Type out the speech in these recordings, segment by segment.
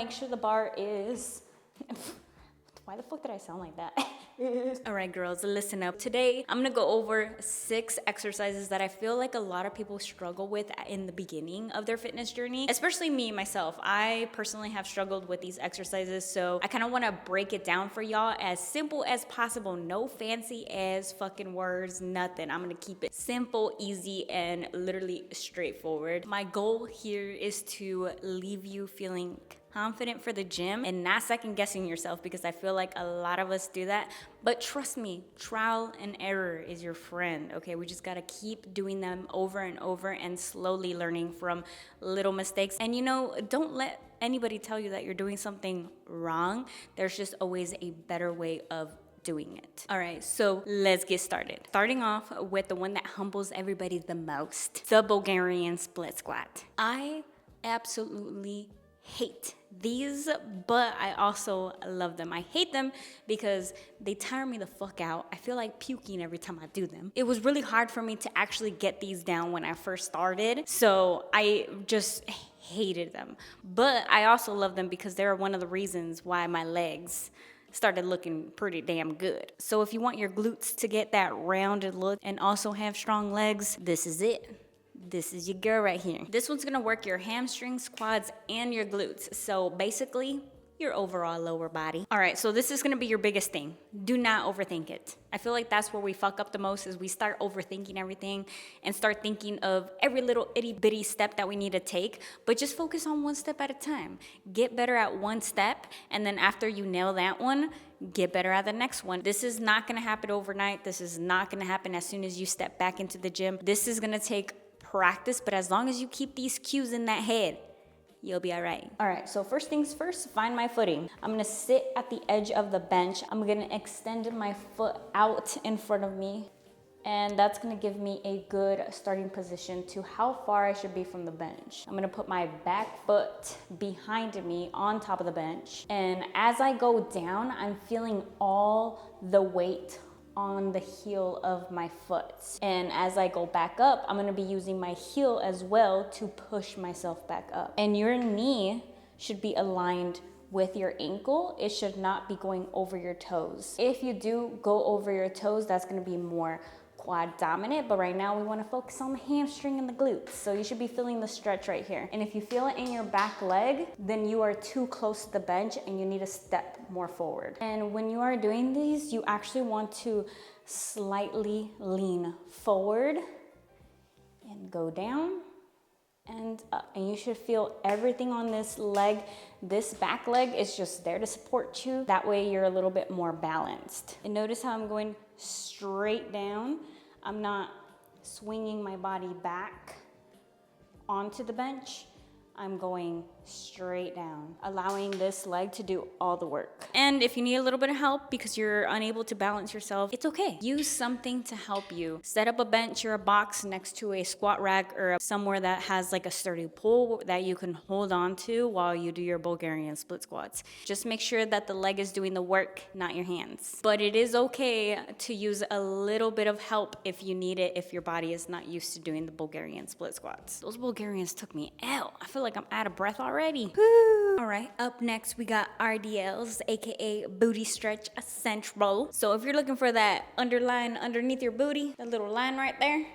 make sure the bar is... Why the fuck did I sound like that? All right, girls, listen up. Today, I'm gonna go over 6 exercises that I feel like a lot of people struggle with in the beginning of their fitness journey, especially me, myself. I personally have struggled with these exercises, so I kind of wanna break it down for y'all as simple as possible. No fancy ass fucking words, nothing. I'm gonna keep it simple, easy, and literally straightforward. My goal here is to leave you feeling confident for the gym and not second guessing yourself, because I feel like a lot of us do that. But trust me, trial and error is your friend, okay? We just gotta keep doing them over and over and slowly learning from little mistakes. And you know, don't let anybody tell you that you're doing something wrong. There's just always a better way of doing it. All right, so let's get started. Starting off with the one that humbles everybody the most, the Bulgarian split squat. I absolutely hate these, but I also love them. I hate them because they tire me the fuck out. I feel like puking every time I do them. It was really hard for me to actually get these down when I first started, so I just hated them. But I also love them because they're one of the reasons why my legs started looking pretty damn good. So if you want your glutes to get that rounded look and also have strong legs, this is it. This is your girl right here. This one's gonna work your hamstrings, quads, and your glutes. So basically, your overall lower body. All right, so this is gonna be your biggest thing. Do not overthink it. I feel like that's where we fuck up the most, is we start overthinking everything and start thinking of every little itty bitty step that we need to take, but just focus on one step at a time. Get better at one step, and then after you nail that one, get better at the next one. This is not gonna happen overnight. This is not gonna happen as soon as you step back into the gym. This is gonna take practice, but as long as you keep these cues in that head, you'll be all right. All right, so first things first, find my footing. I'm gonna sit at the edge of the bench. I'm gonna extend my foot out in front of me, and that's gonna give me a good starting position to how far I should be from the bench. I'm gonna put my back foot behind me on top of the bench, and as I go down, I'm feeling all the weight on the heel of my foot. And as I go back up, I'm gonna be using my heel as well to push myself back up. And your knee should be aligned with your ankle. It should not be going over your toes. If you do go over your toes, that's gonna be more quad dominant, but right now we want to focus on the hamstring and the glutes. So you should be feeling the stretch right here. And if you feel it in your back leg, then you are too close to the bench and you need to step more forward. And when you are doing these, you actually want to slightly lean forward and go down and up. And you should feel everything on this leg. This back leg is just there to support you. That way you're a little bit more balanced. And notice how I'm going straight down. I'm not swinging my body back onto the bench. I'm going straight down, allowing this leg to do all the work. And if you need a little bit of help because you're unable to balance yourself, it's okay. Use something to help you. Set up a bench or a box next to a squat rack or somewhere that has like a sturdy pole that you can hold on to while you do your Bulgarian split squats. Just make sure that the leg is doing the work, not your hands. But it is okay to use a little bit of help if you need it, if your body is not used to doing the Bulgarian split squats. Those Bulgarians took me out. I feel like I'm out of breath already. Woo. All right, up next we got RDLs, aka booty stretch central. So if you're looking for that underline underneath your booty, that little line right there,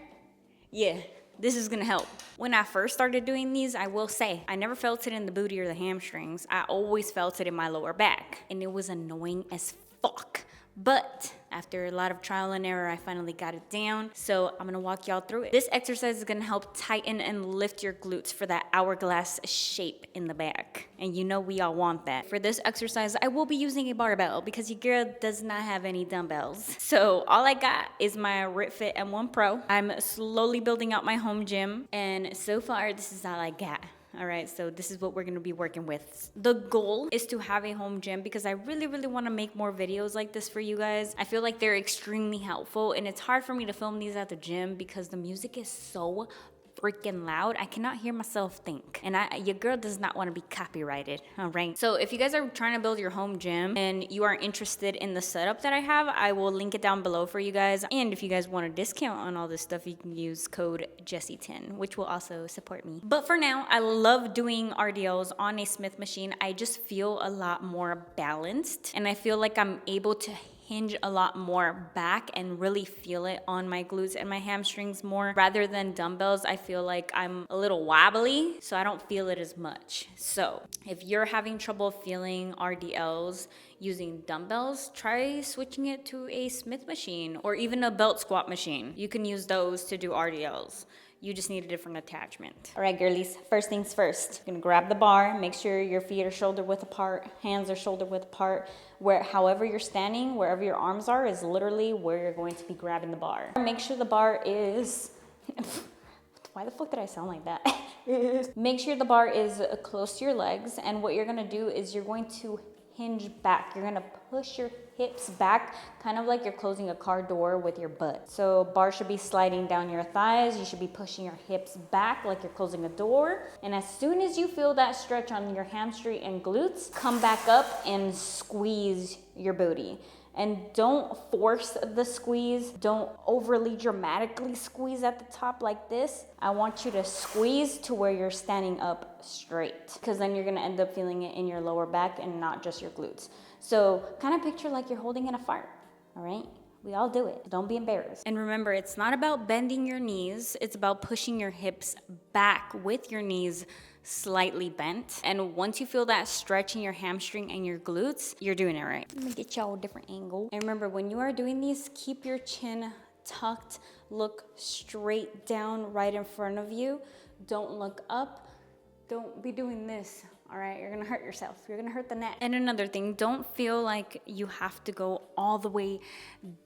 yeah, this is gonna help. When I first started doing these, I will say, I never felt it in the booty or the hamstrings. I always felt it in my lower back, and it was annoying as fuck. But after a lot of trial and error, I finally got it down. So I'm gonna walk y'all through it. This exercise is gonna help tighten and lift your glutes for that hourglass shape in the back. And you know we all want that. For this exercise, I will be using a barbell because your girl does not have any dumbbells. So all I got is my RitFit M1 Pro. I'm slowly building out my home gym. And so far, this is all I got. All right, so this is what we're gonna be working with. The goal is to have a home gym because I really wanna make more videos like this for you guys. I feel like they're extremely helpful, and it's hard for me to film these at the gym because the music is so freaking loud. I cannot hear myself think. And your girl does not want to be copyrighted, all right? So if you guys are trying to build your home gym and you are interested in the setup that I have, I will link it down below for you guys. And if you guys want a discount on all this stuff, you can use code Jessie10, which will also support me. But for now, I love doing RDLs on a Smith machine. I just feel a lot more balanced, and I feel like I'm able to hinge a lot more back and really feel it on my glutes and my hamstrings more. Rather than dumbbells, I feel like I'm a little wobbly, so I don't feel it as much. So if you're having trouble feeling RDLs using dumbbells, try switching it to a Smith machine or even a belt squat machine. You can use those to do RDLs. You just need a different attachment. All right, girlies, first things first. You're gonna grab the bar, make sure your feet are shoulder width apart, hands are shoulder width apart. However you're standing, wherever your arms are, is literally where you're going to be grabbing the bar. Make sure the bar is, why the fuck did I sound like that? Make sure the bar is close to your legs, and what you're gonna do is you're going to hinge back. You're gonna push your hips back, kind of like you're closing a car door with your butt. So bar should be sliding down your thighs. You should be pushing your hips back like you're closing a door. And as soon as you feel that stretch on your hamstring and glutes, come back up and squeeze your booty. And don't force the squeeze. Don't overly dramatically squeeze at the top like this. I want you to squeeze to where you're standing up straight, because then you're gonna end up feeling it in your lower back and not just your glutes. So kind of picture like you're holding in a fart, all right? We all do it. Don't be embarrassed. And remember, it's not about bending your knees. It's about pushing your hips back with your knees slightly bent. And once you feel that stretch in your hamstring and your glutes, you're doing it right. Let me get y'all a different angle. And remember, when you are doing these, keep your chin tucked. Look straight down right in front of you. Don't look up. Don't be doing this. All right, you're gonna hurt yourself. You're gonna hurt the neck. And another thing, don't feel like you have to go all the way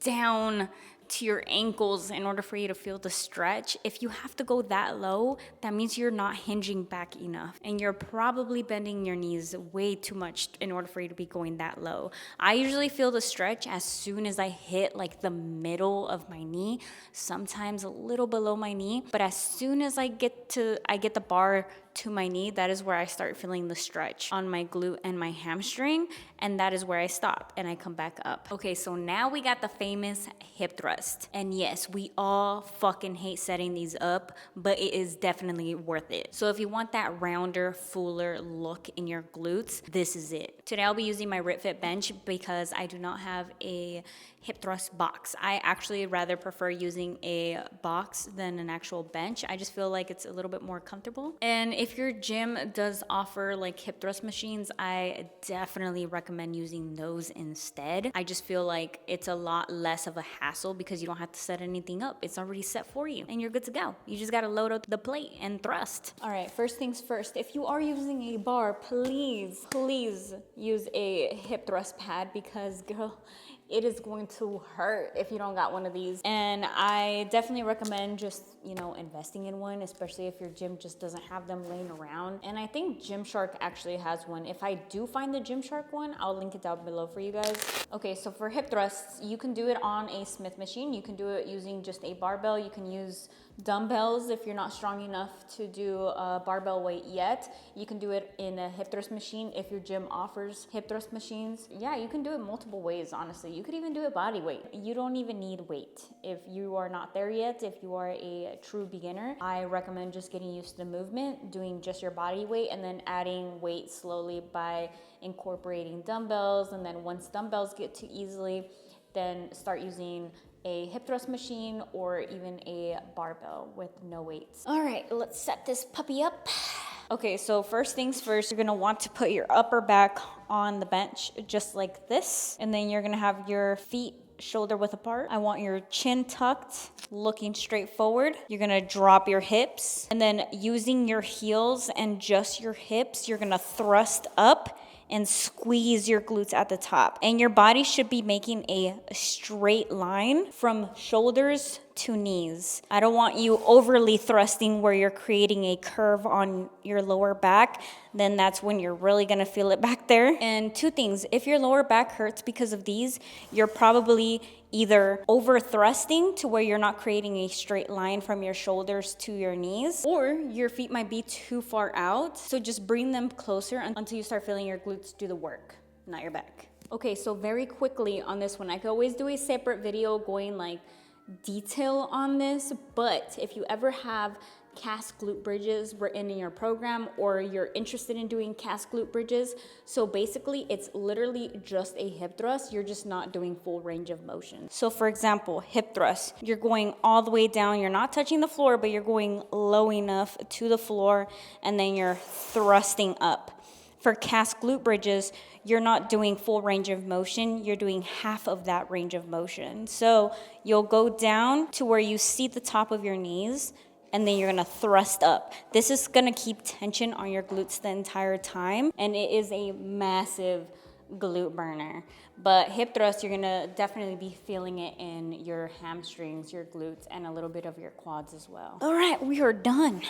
down to your ankles in order for you to feel the stretch. If you have to go that low, that means you're not hinging back enough, and you're probably bending your knees way too much in order for you to be going that low. I usually feel the stretch as soon as I hit like the middle of my knee, sometimes a little below my knee, but as soon as I get the bar to my knee, that is where I start feeling the stretch on my glute and my hamstring, and that is where I stop and I come back up. Okay, so now we got the famous hip thrust. And yes, we all fucking hate setting these up, but it is definitely worth it. So if you want that rounder, fuller look in your glutes, this is it. Today I'll be using my RitFit bench because I do not have a hip thrust box. I actually rather prefer using a box than an actual bench. I just feel like it's a little bit more comfortable. And if your gym does offer like hip thrust machines, I definitely recommend using those instead. I just feel like it's a lot less of a hassle because you don't have to set anything up. It's already set for you and you're good to go. You just gotta load up the plate and thrust. All right, first things first, if you are using a bar, please use a hip thrust pad because girl, it is going to hurt if you don't got one of these. And I definitely recommend just, investing in one, especially if your gym just doesn't have them laying around. And I think Gymshark actually has one. If I do find the Gymshark one, I'll link it down below for you guys. Okay, so for hip thrusts, you can do it on a Smith machine. You can do it using just a barbell. You can use dumbbells if you're not strong enough to do a barbell weight yet. You can do it in a hip thrust machine if your gym offers hip thrust machines. Yeah, you can do it multiple ways, honestly. You could even do it body weight. You don't even need weight. If you are not there yet, if you are a true beginner, I recommend just getting used to the movement, doing just your body weight, and then adding weight slowly by incorporating dumbbells. And then once dumbbells get too easily, then start using a hip thrust machine or even a barbell with no weights. All right, let's set this puppy up. Okay, so first things first, you're gonna want to put your upper back on the bench just like this. And then you're gonna have your feet shoulder width apart. I want your chin tucked, looking straight forward. You're gonna drop your hips, and then using your heels and just your hips, you're gonna thrust up and squeeze your glutes at the top. And your body should be making a straight line from shoulders to knees. I don't want you overly thrusting where you're creating a curve on your lower back. Then that's when you're really gonna feel it back there. And two things, if your lower back hurts because of these, you're probably either over thrusting to where you're not creating a straight line from your shoulders to your knees, or your feet might be too far out. So just bring them closer until you start feeling your glutes do the work, not your back. Okay, so very quickly on this one, I could always do a separate video going like detail on this, but if you ever have cast glute bridges written in your program, or you're interested in doing cast glute bridges, so basically it's literally just a hip thrust, you're just not doing full range of motion. So for example, hip thrust, you're going all the way down, you're not touching the floor, but you're going low enough to the floor, and then you're thrusting up. For cast glute bridges, you're not doing full range of motion, you're doing half of that range of motion. So you'll go down to where you see the top of your knees, and then you're gonna thrust up. This is gonna keep tension on your glutes the entire time, and it is a massive glute burner. But hip thrust, you're gonna definitely be feeling it in your hamstrings, your glutes, and a little bit of your quads as well. All right, we are done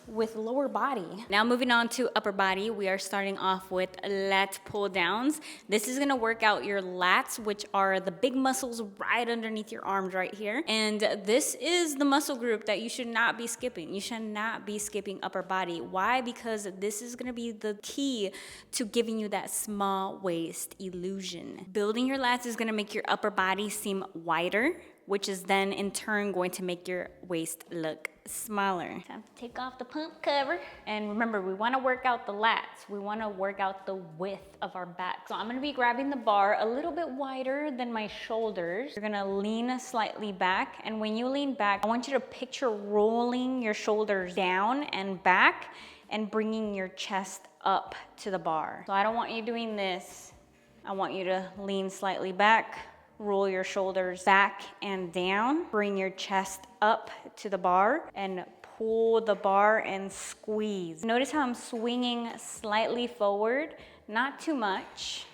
with lower body. Now moving on to upper body, we are starting off with lat pull downs. This is gonna work out your lats, which are the big muscles right underneath your arms right here. And this is the muscle group that you should not be skipping. You should not be skipping upper body. Why? Because this is gonna be the key to giving you that small waist illusion. Building your lats is gonna make your upper body seem wider, which is then in turn going to make your waist look smaller. Time to take off the pump cover. And remember, we wanna work out the lats. We wanna work out the width of our back. So I'm gonna be grabbing the bar a little bit wider than my shoulders. You're gonna lean slightly back. And when you lean back, I want you to picture rolling your shoulders down and back and bringing your chest up to the bar. So I don't want you doing this. I want you to lean slightly back, roll your shoulders back and down, bring your chest up to the bar, and pull the bar and squeeze. Notice how I'm swinging slightly forward, not too much,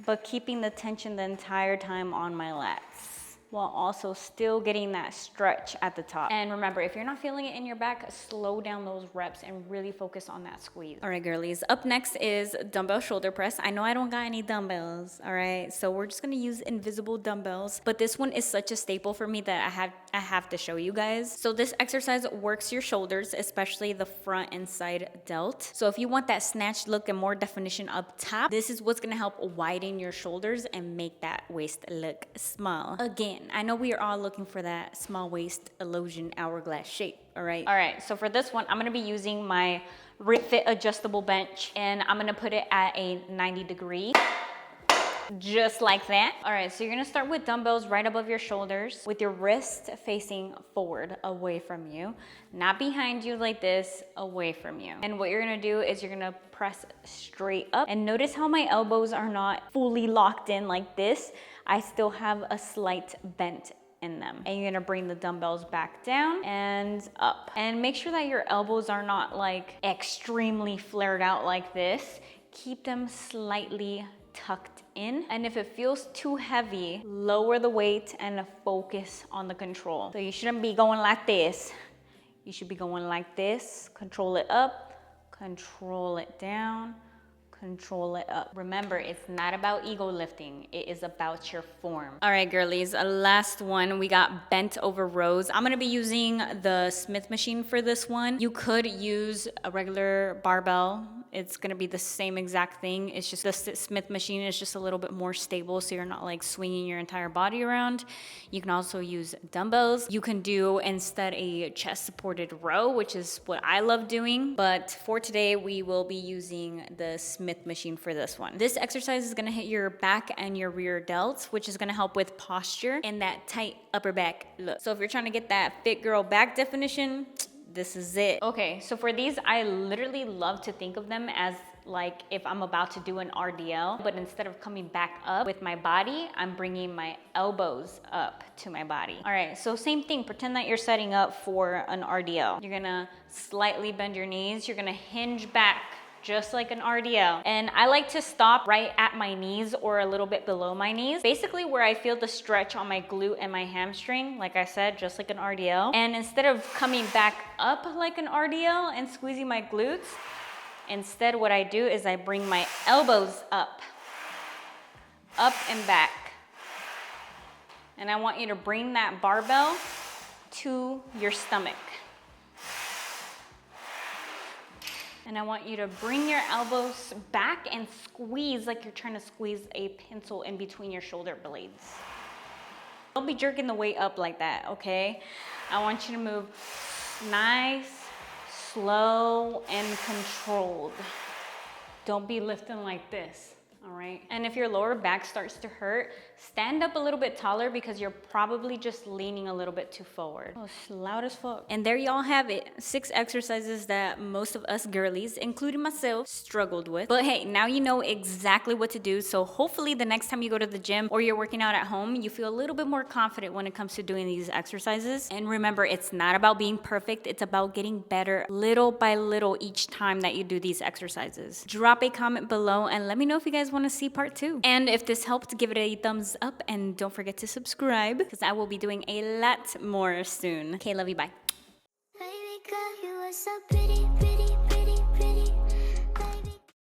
but keeping the tension the entire time on my lats, while also still getting that stretch at the top. And remember, if you're not feeling it in your back, slow down those reps and really focus on that squeeze. All right, girlies, up next is dumbbell shoulder press. I know I don't got any dumbbells, all right? So we're just gonna use invisible dumbbells, but this one is such a staple for me that I have to show you guys. So this exercise works your shoulders, especially the front and side delt. So if you want that snatched look and more definition up top, this is what's gonna help widen your shoulders and make that waist look small. Again, I know we are all looking for that small waist illusion hourglass shape, all right? All right, so for this one, I'm gonna be using my RitFit adjustable bench, and I'm gonna put it at a 90-degree, just like that. All right, so you're gonna start with dumbbells right above your shoulders with your wrist facing forward, away from you, not behind you like this, away from you. And what you're gonna do is you're gonna press straight up, and notice how my elbows are not fully locked in like this. I still have a slight bent in them. And you're gonna bring the dumbbells back down and up. And make sure that your elbows are not like extremely flared out like this. Keep them slightly tucked in. And if it feels too heavy, lower the weight and focus on the control. So you shouldn't be going like this. You should be going like this. Control it up, control it down, control it up. Remember, it's not about ego lifting. It is about your form. All right, girlies, last one. We got bent over rows. I'm gonna be using the Smith machine for this one. You could use a regular barbell. It's gonna be the same exact thing. It's just the Smith machine is just a little bit more stable, so you're not like swinging your entire body around. You can also use dumbbells. You can do instead a chest supported row, which is what I love doing. But for today, we will be using the Smith machine for this one. This exercise is gonna hit your back and your rear delts, which is gonna help with posture and that tight upper back look. So if you're trying to get that fit girl back definition, this is it. Okay, so for these, I literally love to think of them as like if I'm about to do an RDL, but instead of coming back up with my body, I'm bringing my elbows up to my body. All right, so same thing, pretend that you're setting up for an RDL. You're gonna slightly bend your knees, you're gonna hinge back just like an RDL. And I like to stop right at my knees or a little bit below my knees, basically where I feel the stretch on my glute and my hamstring, like I said, just like an RDL. And instead of coming back up like an RDL and squeezing my glutes, instead what I do is I bring my elbows up and back, And I want you to bring that barbell to your stomach. And I want you to bring your elbows back and squeeze like you're trying to squeeze a pencil in between your shoulder blades. Don't be jerking the weight up like that, okay? I want you to move nice, slow, and controlled. Don't be lifting like this. All right, and if your lower back starts to hurt, stand up a little bit taller because you're probably just leaning a little bit too forward. Oh, it's loud as fuck. And there y'all have it. 6 exercises that most of us girlies, including myself, struggled with. But hey, now you know exactly what to do. So hopefully the next time you go to the gym or you're working out at home, you feel a little bit more confident when it comes to doing these exercises. And remember, it's not about being perfect. It's about getting better little by little each time that you do these exercises. Drop a comment below and let me know if you guys want to see part 2. And if this helped, give it a thumbs up and don't forget to subscribe because I will be doing a lot more soon. Okay, love you, bye. Baby girl, you are so pretty.